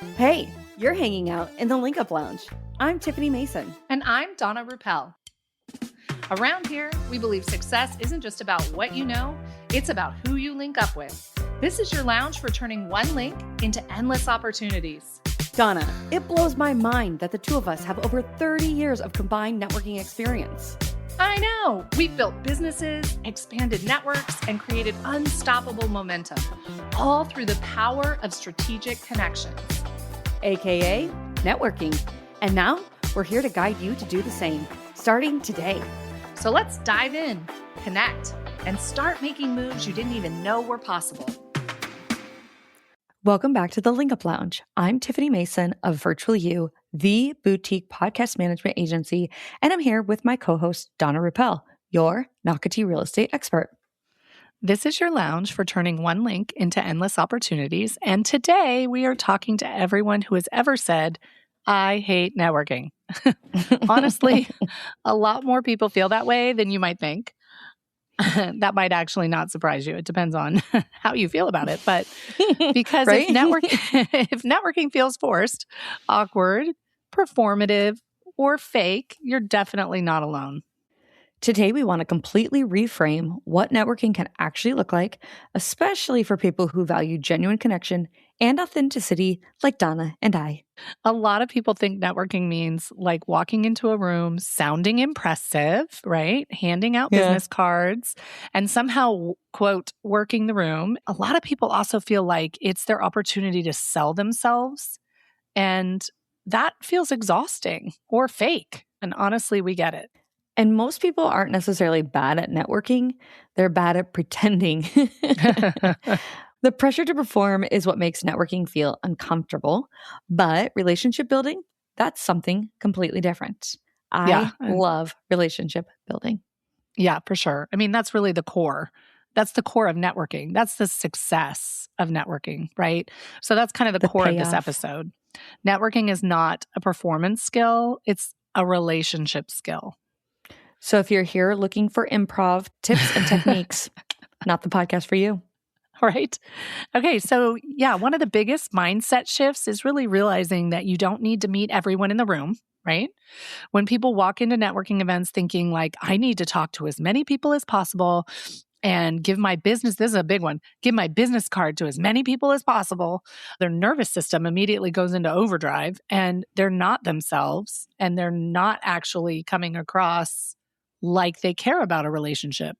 Hey, you're hanging out in the Link Up Lounge. I'm Tiffany Mason. And I'm Donna Ruppel. Around here, we believe success isn't just about what you know, it's about who you link up with. This is your lounge for turning one link into endless opportunities. Donna, it blows my mind that the two of us have over 30 years of combined networking experience. I know! We've built businesses, expanded networks, and created unstoppable momentum, all through the power of strategic connections. AKA networking. And now we're here to guide you to do the same, starting today. So let's dive in, connect, and start making moves you didn't even know were possible. Welcome back to the Link Up Lounge. I'm Tiffany Mason of Virtual You, the boutique podcast management agency, and I'm here with my co-host, Donna Ruppel, your Nocatee real estate expert. This is your lounge for turning one link into endless opportunities. And today we are talking to everyone who has ever said, I hate networking. Honestly, a lot more people feel that way than you might think. That might actually not surprise you. It depends on how you feel about it. But because Right? if networking feels forced, awkward, performative, or fake, you're definitely not alone. Today, we want to completely reframe what networking can actually look like, especially for people who value genuine connection and authenticity like Donna and I. A lot of people think networking means like walking into a room, sounding impressive, right? Handing out business cards and somehow, quote, working the room. A lot of people also feel like it's their opportunity to sell themselves. And that feels exhausting or fake. And honestly, we get it. And most people aren't necessarily bad at networking. They're bad at pretending. The pressure to perform is what makes networking feel uncomfortable. But relationship building, that's something completely different. I love relationship building. Yeah, for sure. I mean, that's really the core. That's the core of networking. That's the success of networking, right? So that's kind of the core of this episode. Networking is not a performance skill. It's a relationship skill. So if you're here looking for improv tips and techniques, not the podcast for you. Right? Okay, so yeah, one of the biggest mindset shifts is really realizing that you don't need to meet everyone in the room, right? When people walk into networking events thinking like, I need to talk to as many people as possible and give my business, this is a big one, give my business card to as many people as possible, their nervous system immediately goes into overdrive and they're not themselves and they're not actually coming across like they care about a relationship.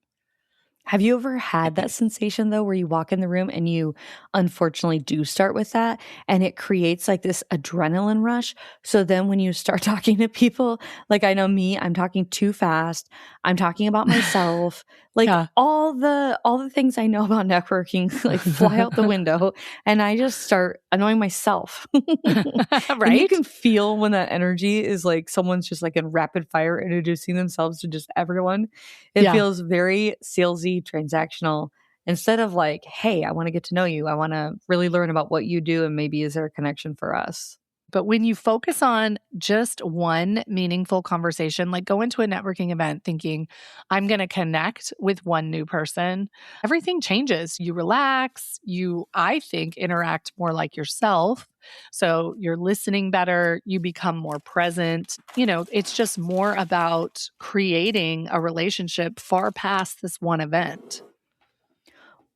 Have you ever had that sensation though, where you walk in the room and you unfortunately do start with that and it creates like this adrenaline rush? So then when you start talking to people, like I know me, I'm talking too fast. I'm talking about myself, like all the things I know about networking, like fly out the window and I just start annoying myself. Right? And you can feel when that energy is like someone's just like in rapid fire introducing themselves to just everyone. It feels very salesy, transactional, instead of like, hey, I want to get to know you. I want to really learn about what you do and maybe is there a connection for us? But when you focus on just one meaningful conversation, like go into a networking event thinking, I'm going to connect with one new person, everything changes. You relax. You, I think, interact more like yourself. So you're listening better. You become more present. You know, it's just more about creating a relationship far past this one event.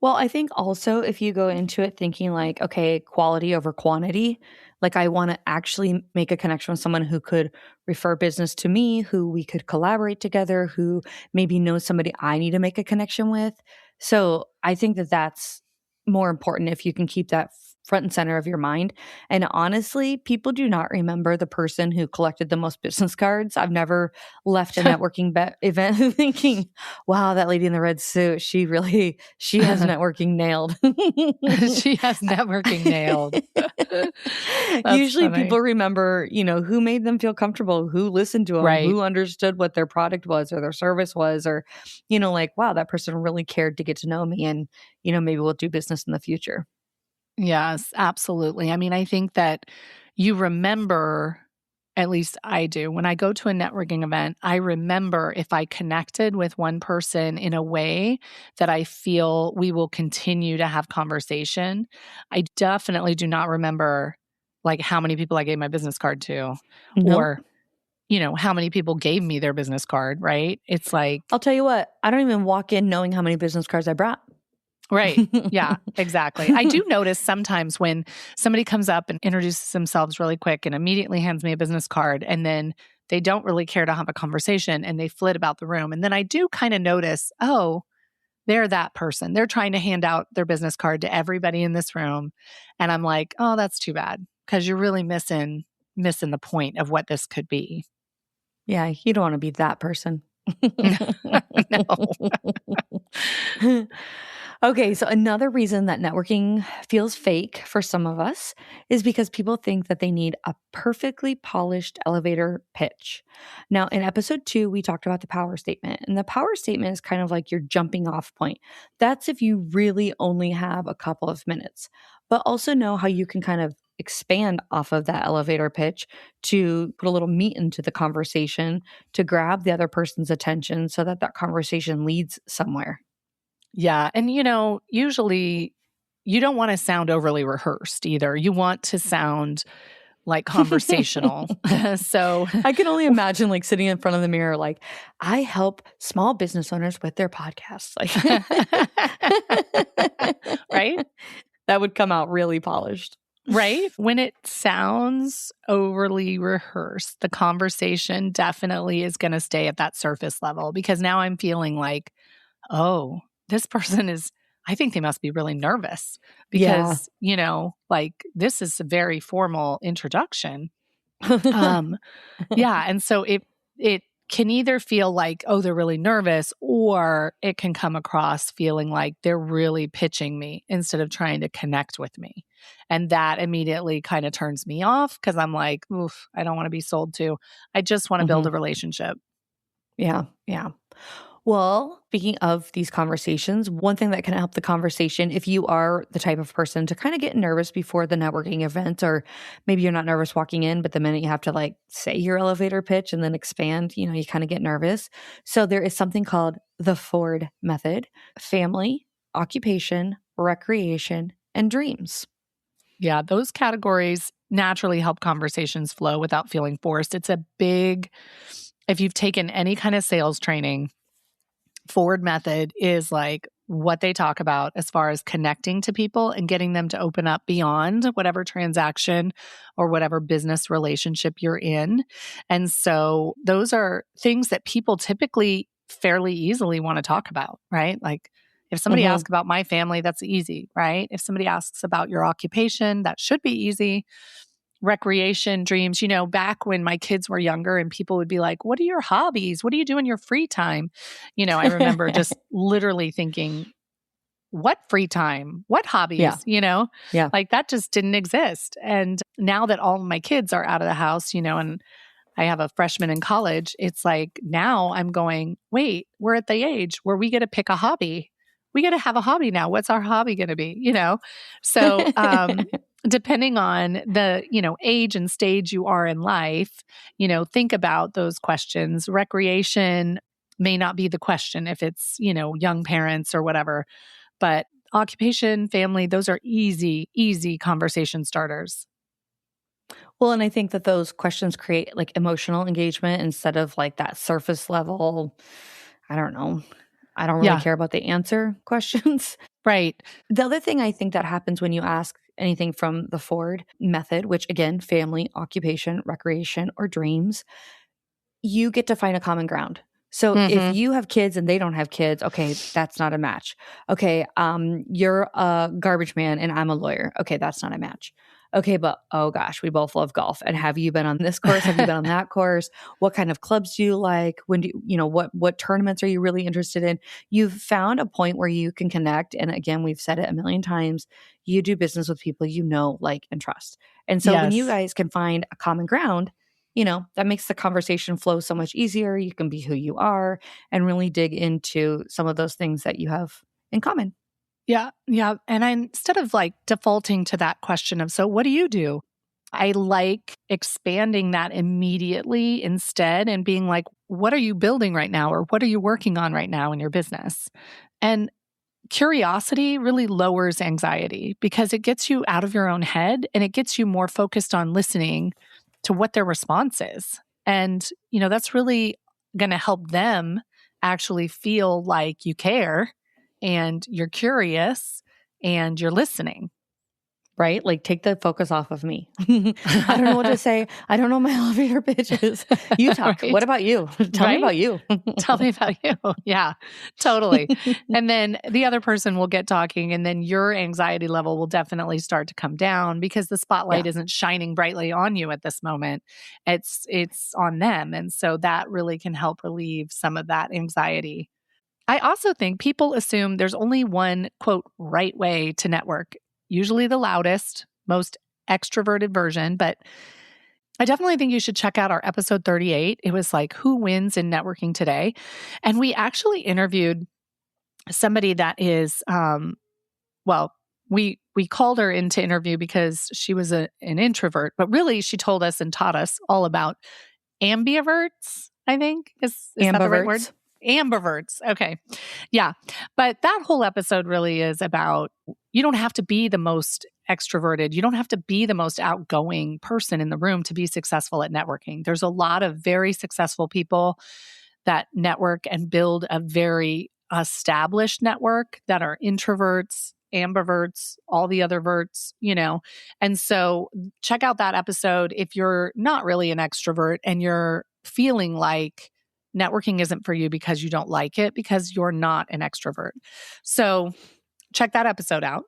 Well, I think also if you go into it thinking like, okay, quality over quantity, like I want to actually make a connection with someone who could refer business to me, who we could collaborate together, who maybe knows somebody I need to make a connection with. So I think that that's more important if you can keep that front and center of your mind. And honestly, people do not remember the person who collected the most business cards. I've never left a networking event thinking, wow, that lady in the red suit, she has networking nailed. She has networking nailed. Usually people remember, you know, who made them feel comfortable, who listened to them, who understood what their product was or their service was, or, you know, like, wow, that person really cared to get to know me and, you know, maybe we'll do business in the future. Yes, absolutely. I mean, I think that you remember, at least I do, when I go to a networking event, I remember if I connected with one person in a way that I feel we will continue to have conversation. I definitely do not remember like how many people I gave my business card to, Nope. or, how many people gave me their business card, right? It's like, I'll tell you what, I don't even walk in knowing how many business cards I brought. right. Yeah, exactly. I do notice sometimes when somebody comes up and introduces themselves really quick and immediately hands me a business card, and then they don't really care to have a conversation and they flit about the room. And then I do kind of notice, oh, they're that person. They're trying to hand out their business card to everybody in this room. And I'm like, oh, that's too bad, because you're really missing the point of what this could be. Yeah, you don't want to be that person. No. Okay, so another reason that networking feels fake for some of us is because people think that they need a perfectly polished elevator pitch. Now, in episode 2, we talked about the power statement, and the power statement is kind of like your jumping off point. That's if you really only have a couple of minutes, but also know how you can kind of expand off of that elevator pitch to put a little meat into the conversation to grab the other person's attention so that that conversation leads somewhere. Yeah. And, usually you don't want to sound overly rehearsed either. You want to sound like conversational. So, I can only imagine like sitting in front of the mirror, like, I help small business owners with their podcasts. Like, right? That would come out really polished. Right? When it sounds overly rehearsed, the conversation definitely is going to stay at that surface level, because now I'm feeling like, oh, this person I think they must be really nervous Yeah. because, like this is a very formal introduction. Um, yeah. And so it can either feel like, oh, they're really nervous, or it can come across feeling like they're really pitching me instead of trying to connect with me. And that immediately kind of turns me off, because I'm like, oof, I don't want to be sold to. I just want to build Mhm. a relationship. Yeah. Yeah. Well, speaking of these conversations, one thing that can help the conversation, if you are the type of person to kind of get nervous before the networking event, or maybe you're not nervous walking in, but the minute you have to like say your elevator pitch and then expand, you kind of get nervous. So there is something called the Ford method: family, occupation, recreation, and dreams. Yeah, those categories naturally help conversations flow without feeling forced. If you've taken any kind of sales training, Ford method is like what they talk about as far as connecting to people and getting them to open up beyond whatever transaction or whatever business relationship you're in. And so those are things that people typically fairly easily want to talk about, right? Like if somebody Hmm. asks about my family, that's easy, right? If somebody asks about your occupation, that should be easy. Recreation, dreams, back when my kids were younger and people would be like, what are your hobbies? What do you do in your free time? I remember just literally thinking, what free time? What Yeah. hobbies? Yeah. Like that just didn't exist. And now that all of my kids are out of the house, and I have a freshman in college, it's like now I'm going, wait, we're at the age where we get to pick a hobby. We get to have a hobby now. What's our hobby going to be? So, depending on the, age and stage you are in life, think about those questions. Recreation may not be the question if it's, young parents or whatever, but occupation, family, those are easy, easy conversation starters. Well, and I think that those questions create like emotional engagement instead of like that surface level, I don't know, I don't really Yeah, care about the answer questions. right. The other thing I think that happens when you ask anything from the Ford method, which again, family, occupation, recreation, or dreams, you get to find a common ground. So if Hmm. you have kids and they don't have kids, okay, that's not a match. Okay, you're a garbage man and I'm a lawyer. Okay, that's not a match. Okay, but oh gosh, we both love golf. And have you been on this course? Have you been on that course? What kind of clubs do you like? When do what tournaments are you really interested in? You've found a point where you can connect. And again, we've said it a million times. You do business with people you know, like, and trust. And so when you Yes. guys can find a common ground, that makes the conversation flow so much easier. You can be who you are and really dig into some of those things that you have in common. Yeah. Yeah. And instead of like defaulting to that question of, so what do you do? I like expanding that immediately instead and being like, what are you building right now? Or what are you working on right now in your business? And curiosity really lowers anxiety because it gets you out of your own head and it gets you more focused on listening to what their response is. And, that's really going to help them actually feel like you care and you're curious and you're listening. Right? Like, take the focus off of me. I don't know what to say. I don't know my elevator pitches. You talk. Right? What about you? Tell me Right? about you. Tell me about you. Yeah, totally. And then the other person will get talking, and then your anxiety level will definitely start to come down because the spotlight Yeah. isn't shining brightly on you at this moment. It's on them. And so that really can help relieve some of that anxiety. I also think people assume there's only one, quote, right way to network, usually the loudest, most extroverted version. But I definitely think you should check out our episode 38. It was like, who wins in networking today? And we actually interviewed somebody that is, well, we called her in to interview because she was an introvert, but really she told us and taught us all about ambiverts, I think. Is that the right word? Ambiverts. Ambiverts. Okay. Yeah. But that whole episode really is about you don't have to be the most extroverted. You don't have to be the most outgoing person in the room to be successful at networking. There's a lot of very successful people that network and build a very established network that are introverts, ambiverts, all the other verts. And so check out that episode if you're not really an extrovert and you're feeling like networking isn't for you because you don't like it, because you're not an extrovert. So check that episode out.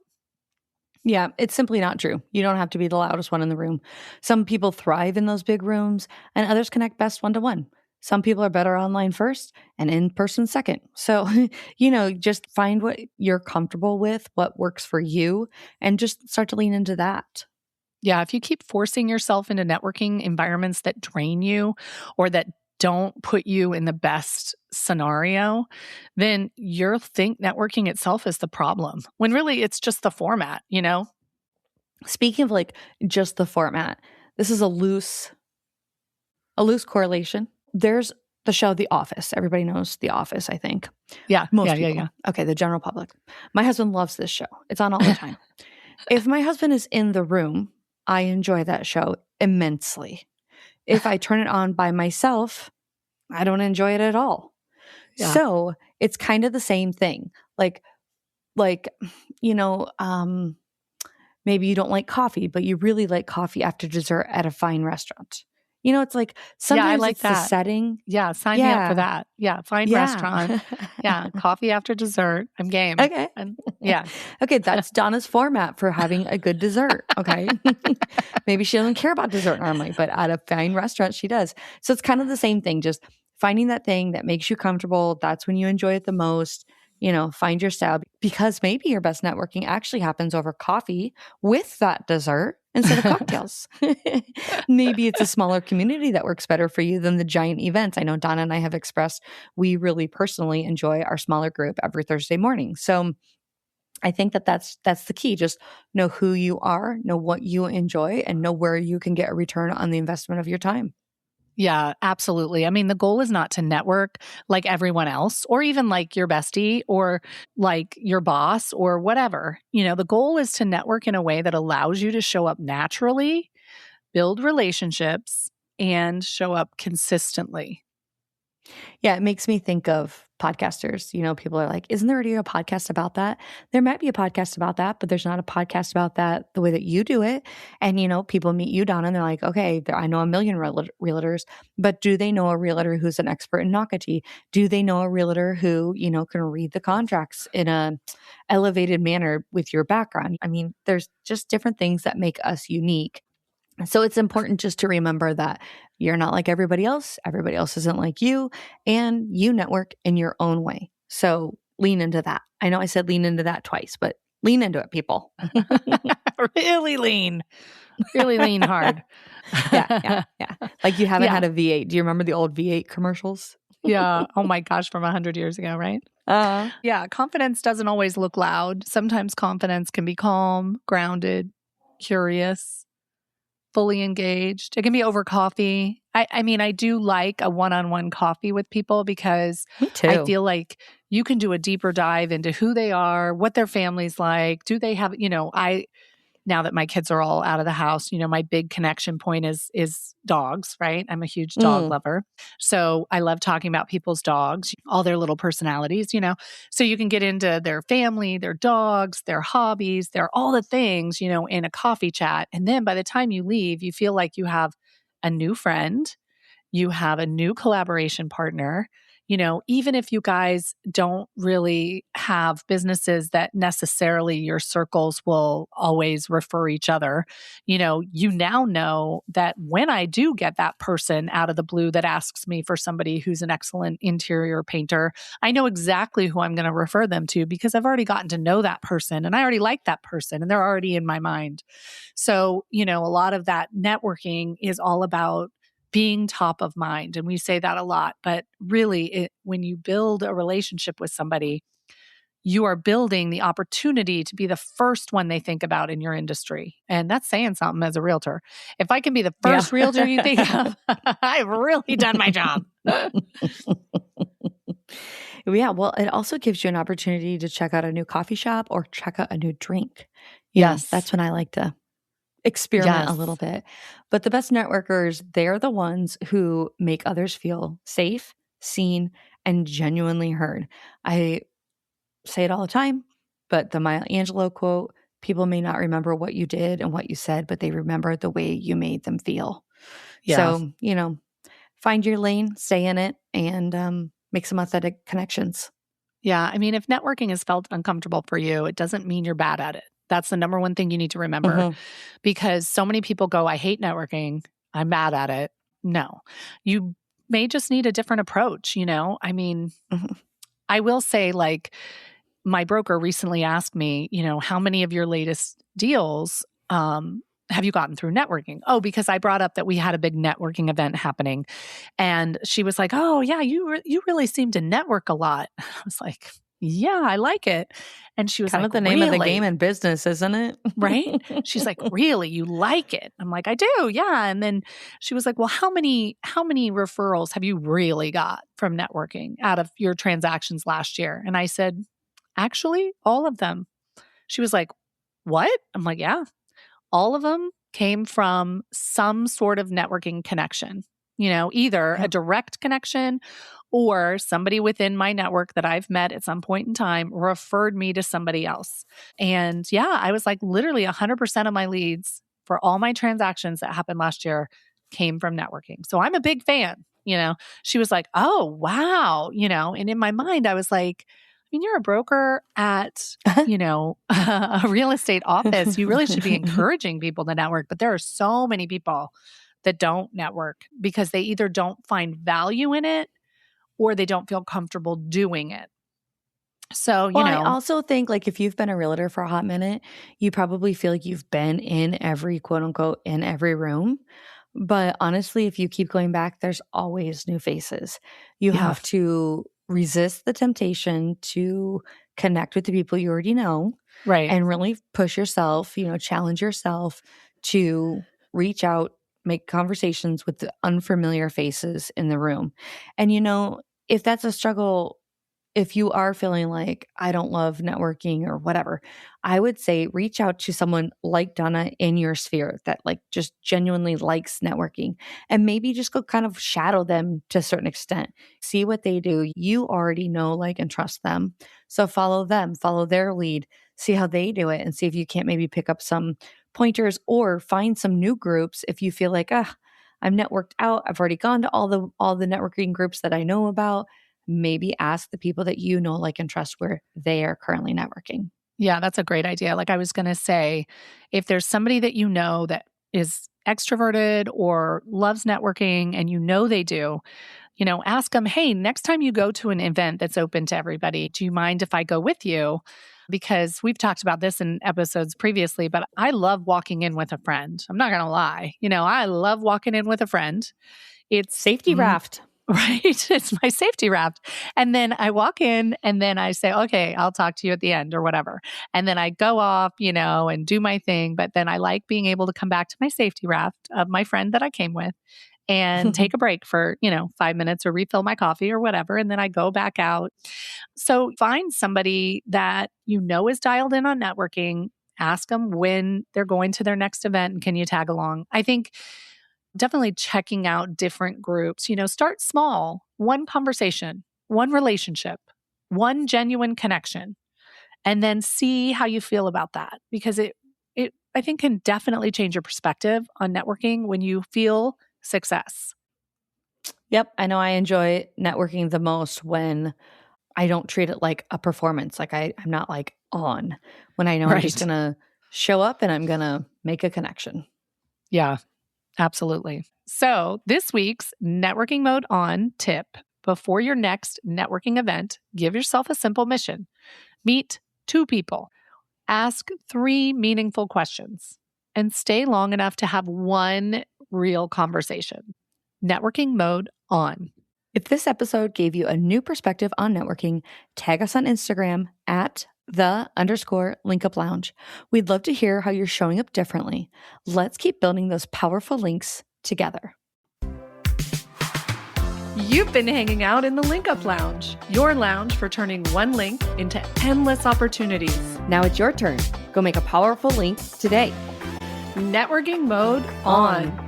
Yeah, it's simply not true. You don't have to be the loudest one in the room. Some people thrive in those big rooms, and others connect best one-to-one. Some people are better online first and in person second. So, just find what you're comfortable with, what works for you, and just start to lean into that. Yeah, if you keep forcing yourself into networking environments that drain you or that don't put you in the best scenario, then you'll think networking itself is the problem when really it's just the format. Speaking of like just the format, this is a loose correlation. There's the show The Office. Everybody knows The Office, I think. Yeah. Most yeah, people. yeah, yeah. Okay, the general public. My husband loves this show. It's on all the time. If my husband is in the room, I enjoy that show immensely. If I turn it on by myself, I don't enjoy it at all. Yeah. So it's kind of the same thing. Like, maybe you don't like coffee, but you really like coffee after dessert at a fine restaurant. It's like sometimes I like it's the that. setting. Yeah, sign me up for that. Yeah, fine restaurant. Yeah, coffee after dessert. I'm game. Okay. And yeah. Okay, that's Donna's format for having a good dessert. Okay. Maybe she doesn't care about dessert normally, but at a fine restaurant, she does. So it's kind of the same thing, just finding that thing that makes you comfortable. That's when you enjoy it the most. Find your style, because maybe your best networking actually happens over coffee with that dessert instead of cocktails. Maybe it's a smaller community that works better for you than the giant events. I know Donna and I have expressed we really personally enjoy our smaller group every Thursday morning. So I think that's the key. Just know who you are, know what you enjoy, and know where you can get a return on the investment of your time. Yeah, absolutely. I mean, the goal is not to network like everyone else or even like your bestie or like your boss or whatever. The goal is to network in a way that allows you to show up naturally, build relationships, and show up consistently. Yeah, it makes me think of podcasters. People are like, isn't there already a podcast about that? There might be a podcast about that, but there's not a podcast about that the way that you do it. And, people meet you, Donna, and they're like, okay, I know a million realtors, but do they know a realtor who's an expert in Nocatee? Do they know a realtor who, can read the contracts in a elevated manner with your background? I mean, there's just different things that make us unique. So it's important just to remember that you're not like everybody else. Everybody else isn't like you, and you network in your own way. So lean into that. I know I said lean into that twice, but lean into it, people. Really lean hard. Yeah. Like you haven't had a V8. Do you remember the old V8 commercials? Yeah. Oh my gosh, from 100 years ago, right? Yeah. Confidence doesn't always look loud. Sometimes confidence can be calm, grounded, curious, fully engaged. It can be over coffee. I mean, I do like a one-on-one coffee with people because Me too. I feel like you can do a deeper dive into who they are, what their family's like. Do they have, now that my kids are all out of the house, my big connection point is dogs, right? I'm a huge dog Mm. lover. So I love talking about people's dogs, all their little personalities. So you can get into their family, their dogs, their hobbies, their all the things, in a coffee chat. And then by the time you leave, you feel like you have a new friend, you have a new collaboration partner. Even if you guys don't really have businesses that necessarily your circles will always refer each other, you now know that when I do get that person out of the blue that asks me for somebody who's an excellent interior painter, I know exactly who I'm going to refer them to because I've already gotten to know that person and I already like that person and they're already in my mind. So, a lot of that networking is all about being top of mind. And we say that a lot, but really, when you build a relationship with somebody, you are building the opportunity to be the first one they think about in your industry. And that's saying something as a realtor. If I can be the Yeah. first realtor you think of, I've really done my job. Yeah, well, it also gives you an opportunity to check out a new coffee shop or check out a new drink. Yes. That's when I like to experiment a Yes. little bit. But the best networkers, they're the ones who make others feel safe, seen, and genuinely heard. I say it all the time, but the Maya Angelou quote, people may not remember what you did and what you said, but they remember the way you made them feel. Yeah. So, find your lane, stay in it, and make some authentic connections. Yeah. I mean, if networking has felt uncomfortable for you, it doesn't mean you're bad at it. That's the number one thing you need to remember Mhm. because so many people go, I hate networking. I'm bad at it. No, you may just need a different approach. I mean, Mhm. I will say, like, my broker recently asked me, how many of your latest deals have you gotten through networking? Oh, because I brought up that we had a big networking event happening. And she was like, "Oh, yeah, you really seem to network a lot." I was like, "Yeah, I like it." And she was Kind like, of the name of the game "Really?" in business, isn't it? Right? She's like, "Really? You like it?" I'm like, "I do. Yeah." And then she was like, "Well, how many referrals have you really got from networking out of your transactions last year?" And I said, "Actually, all of them." She was like, "What?" I'm like, "Yeah. All of them came from some sort of networking connection, either a Yeah. direct connection or somebody within my network that I've met at some point in time referred me to somebody else." And yeah, I was like, literally 100% of my leads for all my transactions that happened last year came from networking. So I'm a big fan. She was like, "Oh, wow." And in my mind, I was like, I mean, you're a broker at a real estate office. You really should be encouraging people to network. But there are so many people that don't network because they either don't find value in it or they don't feel comfortable doing it. So, Well, I also think, like, if you've been a realtor for a hot minute, you probably feel like you've been in every quote unquote in every room. But honestly, if you keep going back, there's always new faces. You yeah, have to resist the temptation to connect with the people you already know right. and really push yourself, challenge yourself to reach out, make conversations with the unfamiliar faces in the room. And, if that's a struggle, if you are feeling like I don't love networking or whatever, I would say reach out to someone like Donna in your sphere that like just genuinely likes networking and maybe just go kind of shadow them to a certain extent. See what they do. You already know, like, and trust them. So follow them, follow their lead, see how they do it and see if you can't maybe pick up some pointers or find some new groups if you feel like, I'm networked out. I've already gone to all the networking groups that I know about. Maybe ask the people that you know, like, and trust where they are currently networking. Yeah, that's a great idea. Like I was going to say, if there's somebody that you know that is extroverted or loves networking and they do, ask them, hey, next time you go to an event that's open to everybody, do you mind if I go with you? Because we've talked about this in episodes previously, but I love walking in with a friend. I'm not going to lie. I love walking in with a friend. It's Safety raft. right. It's my safety raft. And then I walk in and then I say, okay, I'll talk to you at the end or whatever. And then I go off, and do my thing. But then I like being able to come back to my safety raft of my friend that I came with and take a break for, 5 minutes or refill my coffee or whatever. And then I go back out. So find somebody that you know is dialed in on networking. Ask them when they're going to their next event and can you tag along? I think definitely checking out different groups, start small, one conversation, one relationship, one genuine connection, and then see how you feel about that. Because it I think can definitely change your perspective on networking when you feel success. Yep. I know I enjoy networking the most when I don't treat it like a performance. Like I'm not like on when I know I'm just Right. going to show up and I'm going to make a connection. Yeah, absolutely. So this week's networking mode on tip: before your next networking event, give yourself a simple mission. Meet 2 people. Ask 3 meaningful questions and stay long enough to have one real conversation. Networking mode on. If this episode gave you a new perspective on networking, tag us on Instagram at @the_linkup_lounge. We'd love to hear how you're showing up differently. Let's keep building those powerful links together. You've been hanging out in the Link Up Lounge, your lounge for turning one link into endless opportunities. Now it's your turn. Go make a powerful link today. Networking mode on.